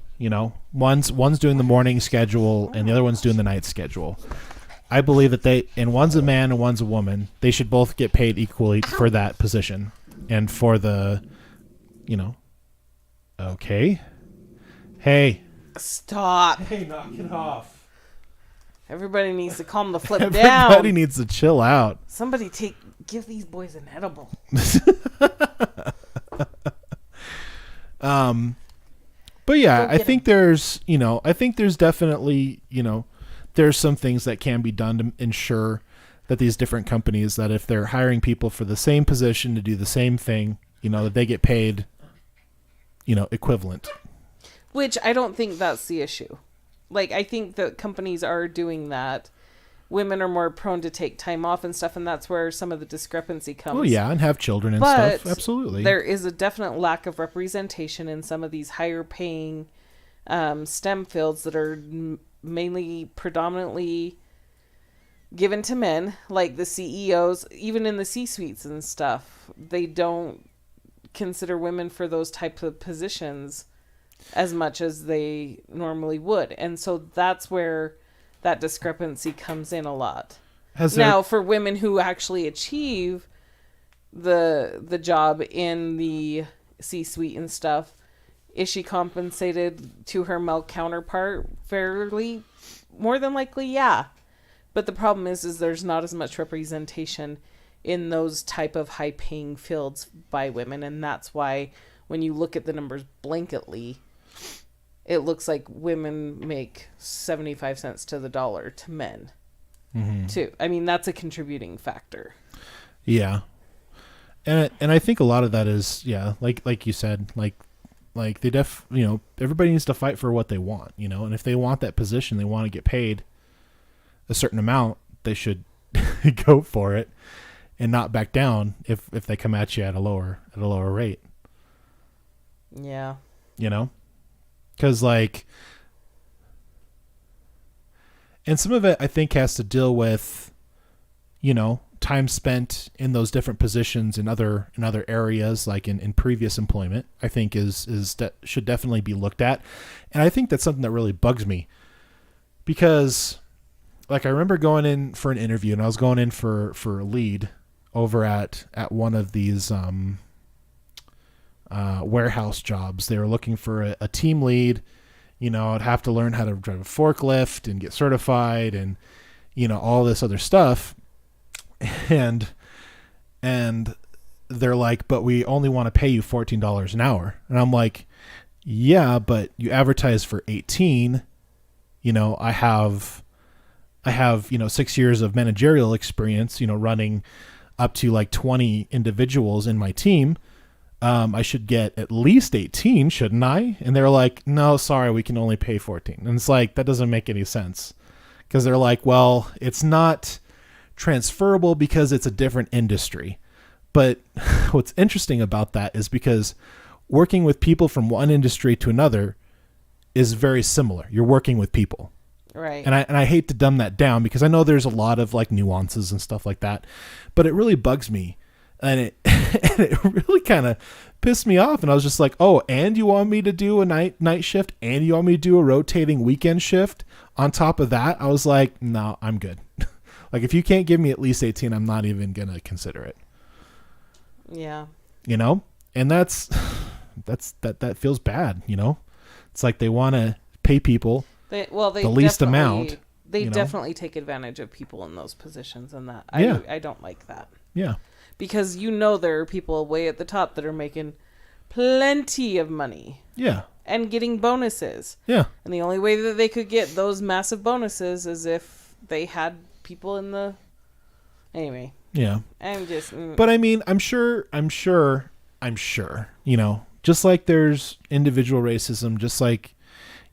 One's doing the morning schedule and the other one's doing the night schedule. I believe that one's a man and one's a woman. They should both get paid equally for that position and for the, okay. Hey. Stop. Hey, knock it off. Everybody needs to calm the flip down. Everybody needs to chill out. Somebody Give these boys an edible. But yeah, Go I get think there's definitely, there's some things that can be done to ensure that these different companies, that if they're hiring people for the same position to do the same thing, that they get paid, equivalent. Which I don't think that's the issue. Like, I think that companies are doing that. Women are more prone to take time off and stuff, and that's where some of the discrepancy comes. Oh yeah, and have children and But stuff. Absolutely. there is a definite lack of representation in some of these higher paying STEM fields that are mainly predominantly given to men, like the CEOs, even in the C-suites and stuff. They don't consider women for those types of positions as much as they normally would. And so that's where that discrepancy comes in a lot. Now, for women who actually achieve the job in the C-suite and stuff, is she compensated to her male counterpart fairly? More than likely, yeah. But the problem is there's not as much representation in those type of high-paying fields by women, and that's why when you look at the numbers blanketly, it looks like women make 75 cents to the dollar to men, too. I mean, that's a contributing factor. Yeah. And I think a lot of that is, like you said, like they everybody needs to fight for what they want, and if they want that position, they want to get paid a certain amount, they should go for it and not back down if they come at you at a lower rate. Yeah. Because and some of it I think has to deal with, time spent in those different positions in other areas, like in previous employment, I think should definitely be looked at. And I think that's something that really bugs me, because I remember going in for an interview, and I was going in for a lead over at one of these warehouse jobs. They were looking for a team lead. I'd have to learn how to drive a forklift and get certified and, all this other stuff. And they're like, but we only want to pay you $14 an hour. And I'm like, yeah, but you advertise for 18. I have 6 years of managerial experience, running up to 20 individuals in my team. I should get at least 18, shouldn't I? And they're like, no, sorry, we can only pay 14. And it's like, that doesn't make any sense, because they're like, well, it's not transferable because it's a different industry. But what's interesting about that is because working with people from one industry to another is very similar. You're working with people. Right. And I hate to dumb that down, because I know there's a lot of nuances and stuff like that, but it really bugs me. And it really kind of pissed me off. And I was just like, oh, and you want me to do a night shift, and you want me to do a rotating weekend shift on top of that? I was like, no, I'm good. If you can't give me at least 18, I'm not even going to consider it. Yeah. And that feels bad. It's like they want to pay people the least amount. They definitely take advantage of people in those positions, and that Yeah. I don't like that. Yeah. Because there are people way at the top that are making plenty of money. Yeah. And getting bonuses. Yeah. And the only way that they could get those massive bonuses is if they had people in the... Anyway. Yeah. I'm just... But I mean, I'm sure, just like there's individual racism, just like,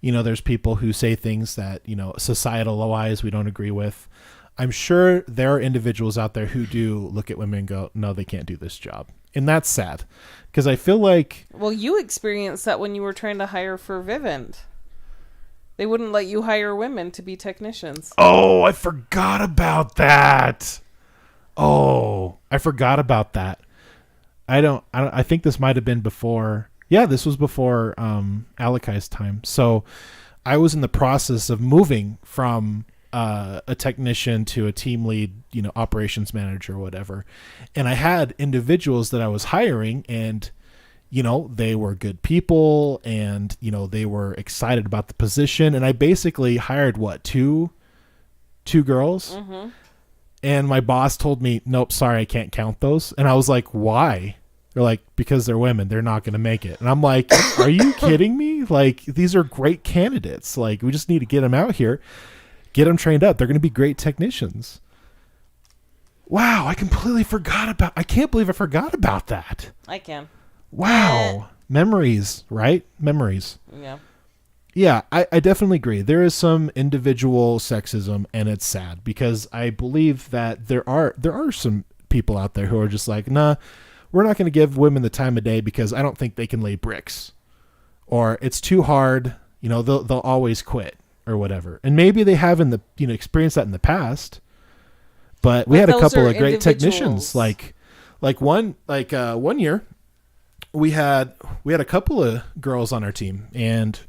there's people who say things that, societal wise we don't agree with. I'm sure there are individuals out there who do look at women and go, no, they can't do this job. And that's sad, because I feel like... Well, you experienced that when you were trying to hire for Vivint. They wouldn't let you hire women to be technicians. Oh, I forgot about that. I think this might have been before. Yeah, this was before Alakai's time. So I was in the process of moving from a technician to a team lead, operations manager or whatever. And I had individuals that I was hiring, and, they were good people, and, they were excited about the position. And I basically hired two girls. Mm-hmm. And my boss told me, nope, sorry, I can't count those. And I was like, why? They're like, because they're women, they're not going to make it. And I'm like, are you kidding me? Like, these are great candidates. Like, we just need to get them out here, get them trained up. They're going to be great technicians. Wow, I completely forgot about, I can't believe I forgot about that. I can. Wow. Memories, right? Memories. Yeah. Yeah, I definitely agree. There is some individual sexism, and it's sad because I believe that there are some people out there who are just like, nah, we're not going to give women the time of day because I don't think they can lay bricks, or it's too hard. You know, they'll always quit or whatever. And maybe they have experienced that in the past, but we had a couple of great technicians. Like one year we had a couple of girls on our team, and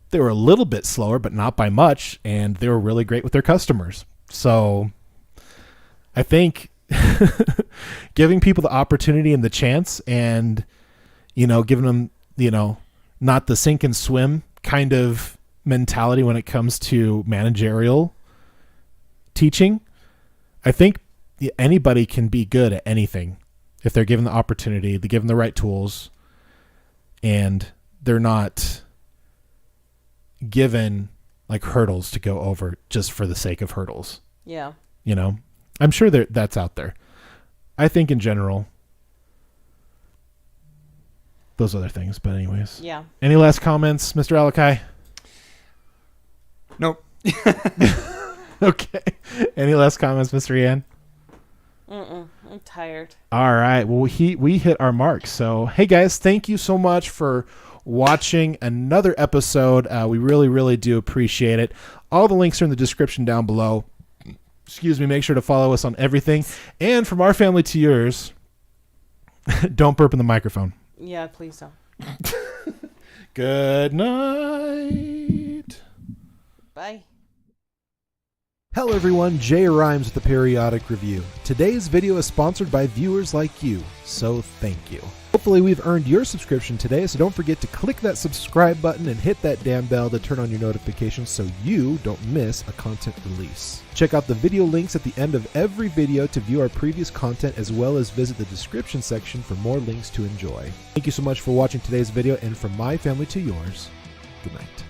they were a little bit slower, but not by much, and they were really great with their customers. So I think giving people the opportunity and the chance, and, giving them, not the sink and swim kind of mentality when it comes to managerial teaching, I think anybody can be good at anything if they're given the opportunity, they're given the right tools, and they're not given like hurdles to go over just for the sake of hurdles. Yeah. I'm sure that's out there. I think in general, those other things, but anyways. Yeah. Any last comments, Mr. Alakai? Nope. Okay. Any last comments, Mr. Ian? I'm tired. All right. Well, we hit our mark. So, hey guys, thank you so much for watching another episode. We really, really do appreciate it. All the links are in the description down below. Excuse me. Make sure to follow us on everything. And from our family to yours, don't burp in the microphone. Yeah, please don't. Good night. Bye. Hello everyone, Jay Rhymes with the Periodic Review. Today's video is sponsored by viewers like you, so thank you. Hopefully we've earned your subscription today, so don't forget to click that subscribe button and hit that damn bell to turn on your notifications so you don't miss a content release. Check out the video links at the end of every video to view our previous content, as well as visit the description section for more links to enjoy. Thank you so much for watching today's video, and from my family to yours, good night.